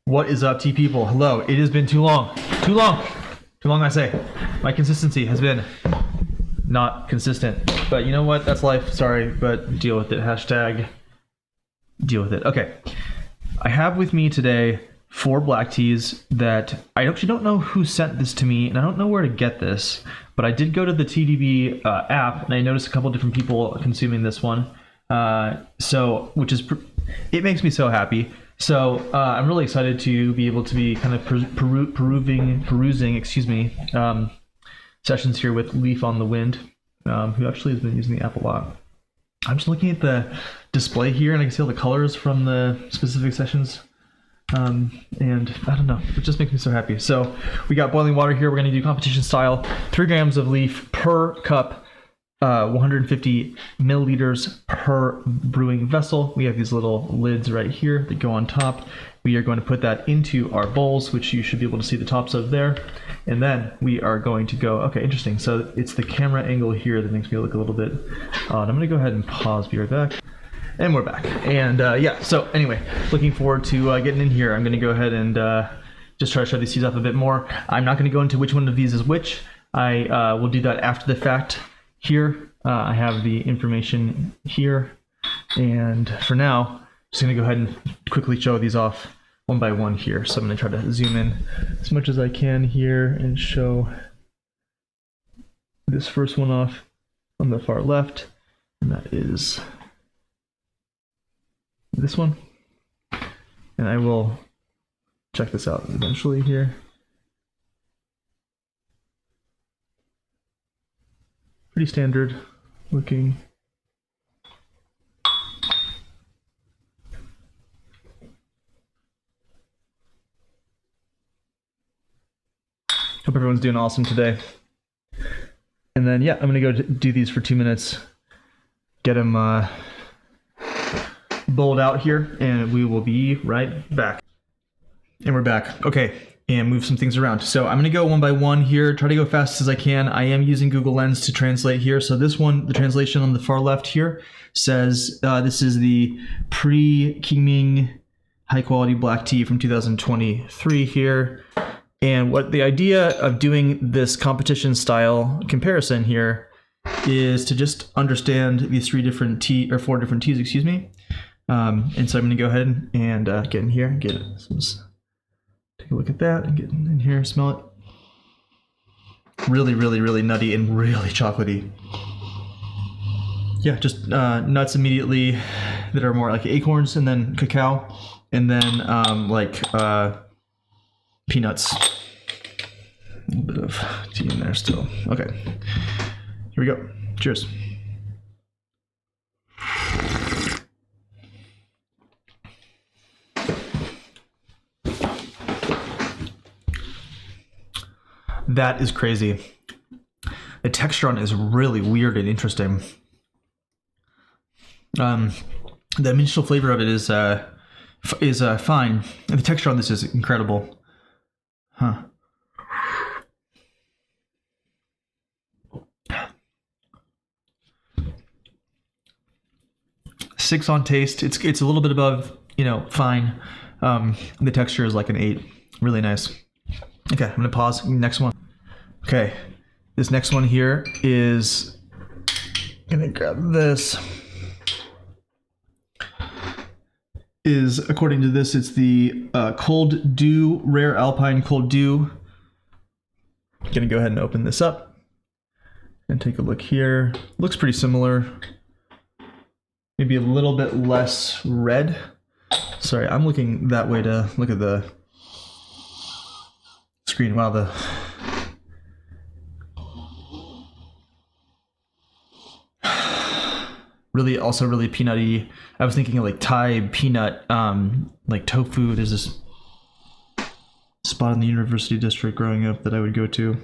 What is up, tea people? Hello. It has been too long. Too long. Too long, I say. My consistency has been not consistent. But you know what? That's life. Sorry, but deal with it. Hashtag deal with it. Okay. I have with me today 4 black teas that I actually don't know who sent this to me, and I don't know where to get this, but I did go to the TDB app, and I noticed a couple different people consuming this one. It makes me so happy. So I'm really excited to be able to be kind of perusing, sessions here with Leaf on the Wind, who actually has been using the app a lot. I'm just looking at the display here, and I can see all the colors from the specific sessions. And I don't know, it just makes me so happy. So we got boiling water here. We're going to do competition style, 3 grams of Leaf per cup. 150 milliliters per brewing vessel. We have these little lids right here that go on top. We are going to put that into our bowls, which you should be able to see the tops of there. And then we are going to go, okay, interesting. So it's the camera angle here that makes me look a little bit odd. I'm going to go ahead and pause, be right back. And we're back. And yeah, so anyway, looking forward to getting in here. I'm going to go ahead and just try to show these teas off a bit more. I'm not going to go into which one of these is which. I will do that after the fact. Here, I have the information here, and for now, I'm just going to go ahead and quickly show these off one by one here. So I'm going to try to zoom in as much as I can here and show this first one off on the far left, and that is this one. And I will check this out eventually here. Pretty standard looking. Hope everyone's doing awesome today. And then, yeah, I'm gonna go do these for 2 minutes, get them bowled out here, and we will be right back. And we're back. Okay. And move some things around. So I'm going to go one by one here, try to go fast as I can. I am using Google Lens to translate here. So this one, the translation on the far left here says this is the pre-Qingming high quality black tea from 2023 here. And what the idea of doing this competition style comparison here is to just understand these 4 different teas, and so I'm going to go ahead and get in here and get some. Take a look at that and get in here, smell it. Really, really, really nutty and really chocolatey. Yeah, just nuts immediately that are more like acorns, and then cacao, and then peanuts. A little bit of tea in there still. Okay, here we go. Cheers. That is crazy. The texture on it is really weird and interesting. The initial flavor of it is fine, and the texture on this is incredible. Huh. Six on taste. It's a little bit above, fine. The texture is like an 8. Really nice. Okay, I'm gonna pause. Next one. Okay, this next one here is, I'm gonna grab this. According to this, it's the Cold Dew, Rare Alpine Cold Dew. I'm gonna go ahead and open this up and take a look here. Looks pretty similar. Maybe a little bit less red. Sorry, I'm looking that way to look at the screen. Wow, really peanutty. I was thinking of like Thai peanut, like tofu. There's this spot in the University District growing up that I would go to.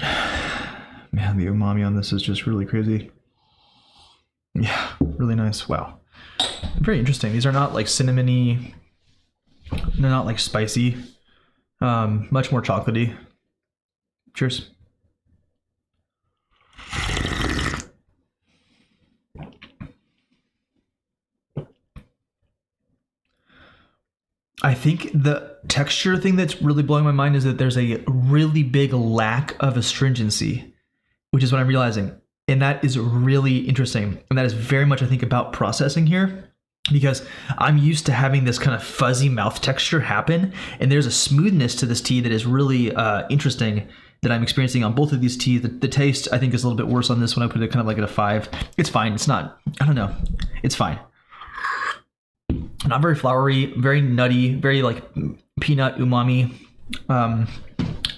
Man, the umami on this is just really crazy. Yeah, really nice. Wow, very interesting. These are not like cinnamony. They're not like spicy. Much more chocolatey. Cheers. I think the texture thing that's really blowing my mind is that there's a really big lack of astringency, which is what I'm realizing. And that is really interesting. And that is very much, I think, about processing here, because I'm used to having this kind of fuzzy mouth texture happen. And there's a smoothness to this tea that is really interesting that I'm experiencing on both of these teas. The taste, I think, is a little bit worse on this one. I put it kind of like at a 5. It's fine. It's not, I don't know. It's fine. Not very flowery, very nutty, very like peanut umami.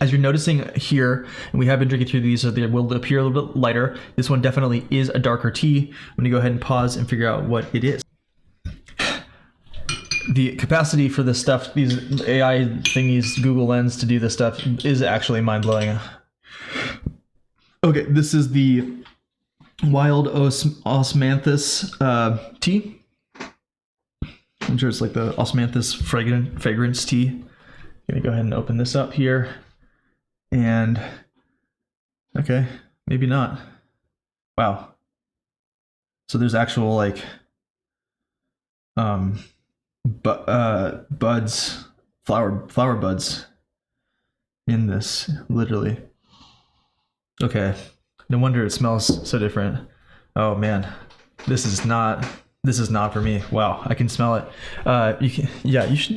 As you're noticing here, and we have been drinking through these, so they will appear a little bit lighter. This one definitely is a darker tea. I'm gonna go ahead and pause and figure out what it is. The capacity for this stuff, these AI thingies, Google Lens to do this stuff, is actually mind-blowing. Okay, this is the Wild Osmanthus tea. I'm sure it's like the Osmanthus fragrance tea. I'm gonna go ahead and open this up here. And okay, maybe not. Wow. So there's actual like buds, flower buds in this, literally. Okay, no wonder it smells so different. Oh man, this is not for me. Wow, I can smell it. You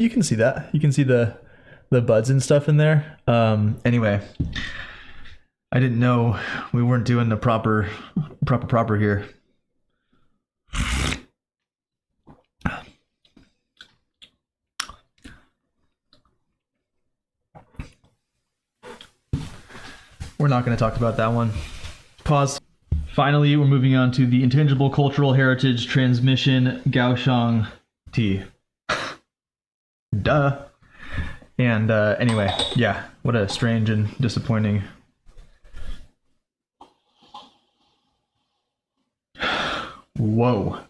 can see that. You can see the buds and stuff in there. Anyway, I didn't know we weren't doing the proper here. We're not going to talk about that one. Pause. Finally, we're moving on to the Intangible Cultural Heritage Transmission Gaoshang tea. Duh. And anyway, yeah, what a strange and disappointing. Whoa.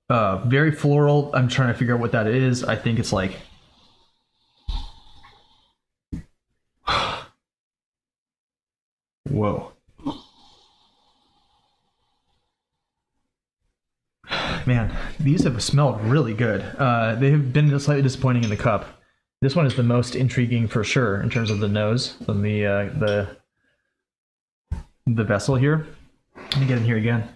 Very floral. I'm trying to figure out what that is. I think it's like... Whoa. Man, these have smelled really good. They have been slightly disappointing in the cup. This one is the most intriguing for sure in terms of the nose on the vessel here. Let me get in here again.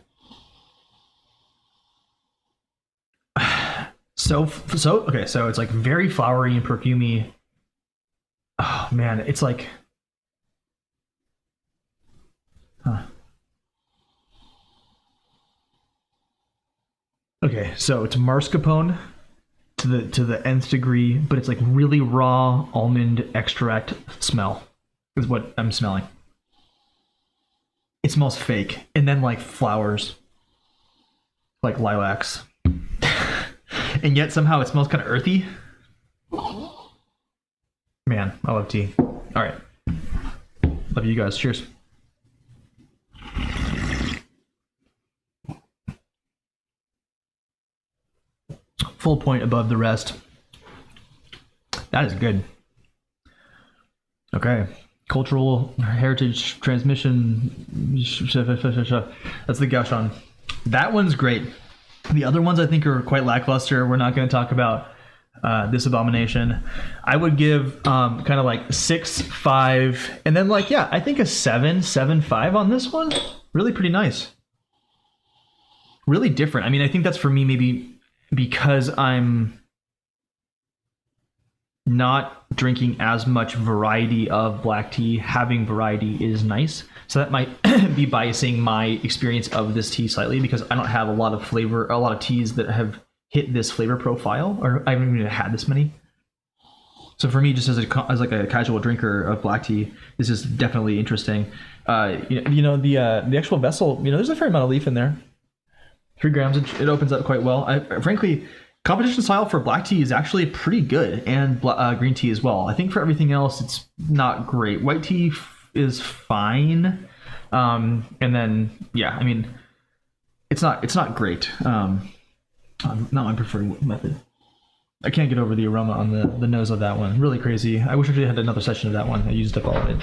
So okay, so it's like very flowery and perfumey. Oh man, it's like, huh. Okay, so it's mascarpone to the nth degree, but it's like really raw almond extract smell is what I'm smelling. It smells fake, and then like flowers, like lilacs, and yet somehow it smells kind of earthy. Man, I love tea. All right, love you guys. Cheers. Full point above the rest. That is good. Okay. Cultural heritage transmission. That's the Gaoshang. That one's great. The other ones I think are quite lackluster. We're not going to talk about this abomination. I would give kind of like 6, 5, and then like, yeah, I think a 7, 5 on this one. Really pretty nice. Really different. I mean, I think that's for me maybe because I'm not drinking as much variety of black tea. Having variety is nice. So that might be biasing my experience of this tea slightly, because I don't have a lot of flavor, a lot of teas that have hit this flavor profile, or I haven't even had this many. So for me, just as like a casual drinker of black tea, this is definitely interesting. The actual vessel, there's a fair amount of leaf in there. 3 grams, it opens up quite well. Frankly, competition style for black tea is actually pretty good, and green tea as well. I think for everything else, it's not great. White tea is fine, and then yeah, I mean, it's not great. Not my preferred method. I can't get over the aroma on the nose of that one. Really crazy. I wish I had another session of that one. I used up all of it.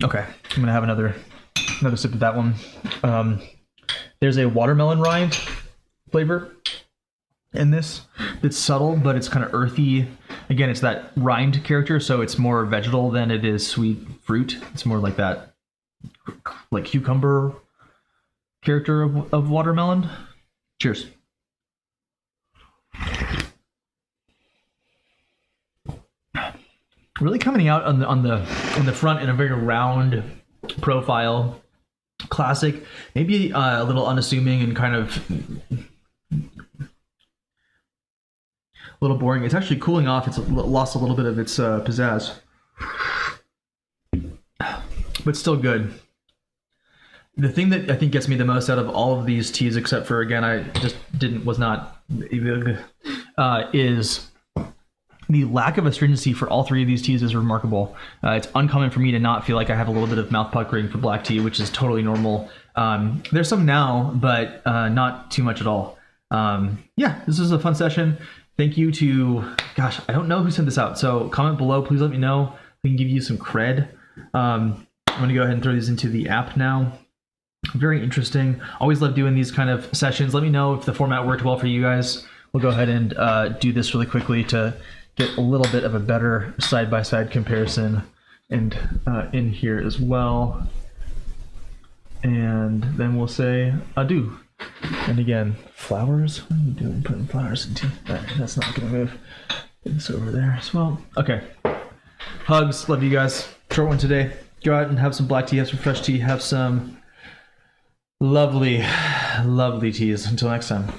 Okay, I'm gonna have another sip of that one. There's a watermelon rind flavor in this. It's subtle, but it's kind of earthy. Again, it's that rind character, so it's more vegetal than it is sweet fruit. It's more like that, like cucumber character of watermelon. Cheers. Really coming out on the front in a very round profile, classic. Maybe a little unassuming and kind of a little boring. It's actually cooling off. It's lost a little bit of its pizzazz, but still good. The thing that I think gets me the most out of all of these teas, except for, again, I just was not, is the lack of astringency for all three of these teas is remarkable. It's uncommon for me to not feel like I have a little bit of mouth puckering for black tea, which is totally normal. There's some now, but not too much at all. Yeah, this is a fun session. Thank you to, gosh, I don't know who sent this out, so comment below. Please let me know. We can give you some cred. I'm going to go ahead and throw these into the app now. Very interesting. Always love doing these kind of sessions. Let me know if the format worked well for you guys. We'll go ahead and do this really quickly to get a little bit of a better side-by-side comparison and in here as well. And then we'll say adieu. And again, flowers. What are you doing putting flowers into that? That's not going to move. Get this over there as well. Okay. Hugs. Love you guys. Short one today. Go out and have some black tea, have some fresh tea, have some lovely, lovely teas. Until next time.